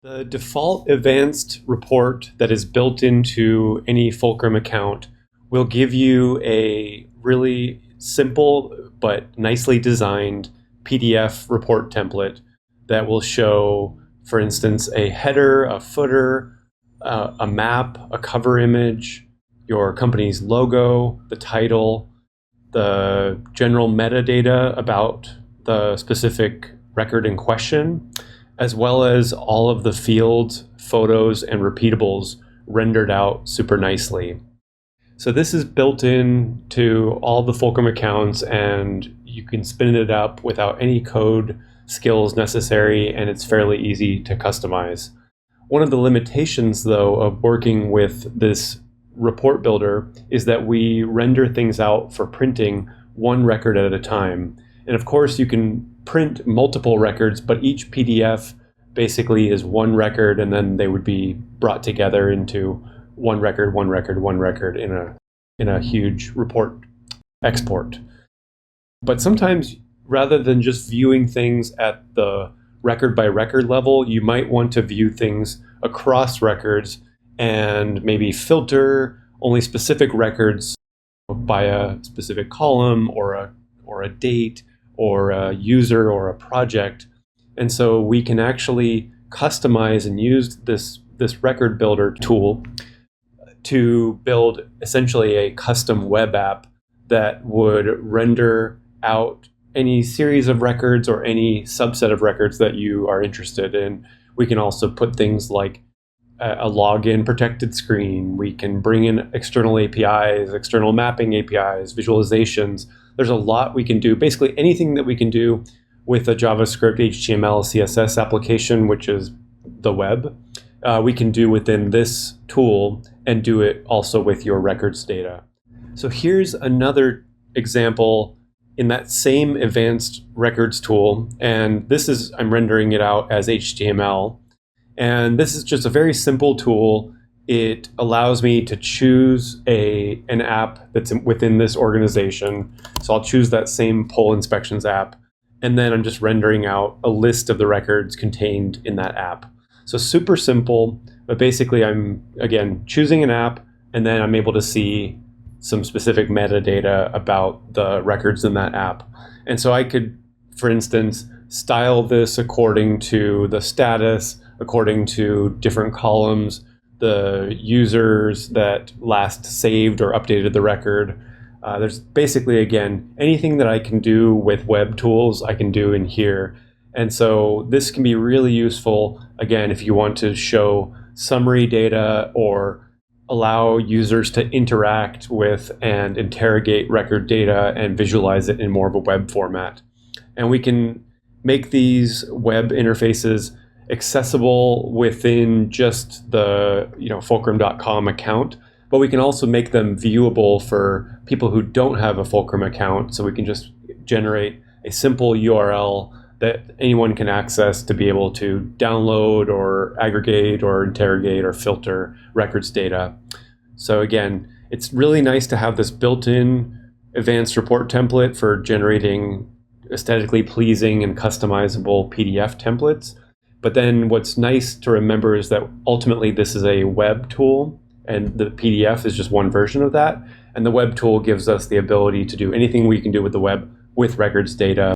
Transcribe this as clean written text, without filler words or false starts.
The default advanced report that is built into any Fulcrum account will give you a really simple but nicely designed PDF report template that will show, for instance, a header, a footer, a map, a cover image, your company's logo, the title, the general metadata about the specific record in question, as well as all of the fields, photos, and repeatables rendered out super nicely. So this is built in to all the Fulcrum accounts, and you can spin it up without any code skills necessary, and it's fairly easy to customize. One of the limitations, though, of working with this report builder is that we render things out for printing one record at a time. And of course, you can print multiple records, but each PDF basically is one record, and then they would be brought together into one record, one record, one record in a huge report export. But sometimes, rather than just viewing things at the record by record level, you might want to view things across records and maybe filter only specific records by a specific column or a date or a user or a project. And so we can actually customize and use this record builder tool to build essentially a custom web app that would render out any series of records or any subset of records that you are interested in. We can also put things like a login protected screen. We can bring in external APIs, external mapping APIs, visualizations. There's a lot we can do. Basically anything that we can do with a JavaScript, HTML, CSS application, which is the web, we can do within this tool and do it also with your records data. So here's another example in that same advanced records tool. And this is, I'm rendering it out as HTML. And this is just a very simple tool. It allows me to choose an app that's within this organization. So I'll choose that same poll inspections app. And then I'm just rendering out a list of the records contained in that app. So super simple, but basically I'm, again, choosing an app, and then I'm able to see some specific metadata about the records in that app. And so I could, for instance, style this according to the status, according to different columns, the users that last saved or updated the record. There's basically, again, anything that I can do with web tools, I can do in here. And so this can be really useful, again, if you want to show summary data or allow users to interact with and interrogate record data and visualize it in more of a web format. And we can make these web interfaces accessible within just the fulcrum.com account, but we can also make them viewable for people who don't have a Fulcrum account. So we can just generate a simple URL that anyone can access to be able to download or aggregate or interrogate or filter records data. So again, it's really nice to have this built-in advanced report template for generating aesthetically pleasing and customizable PDF templates. But then what's nice to remember is that ultimately this is a web tool, and the PDF is just one version of that. And the web tool gives us the ability to do anything we can do with the web with records data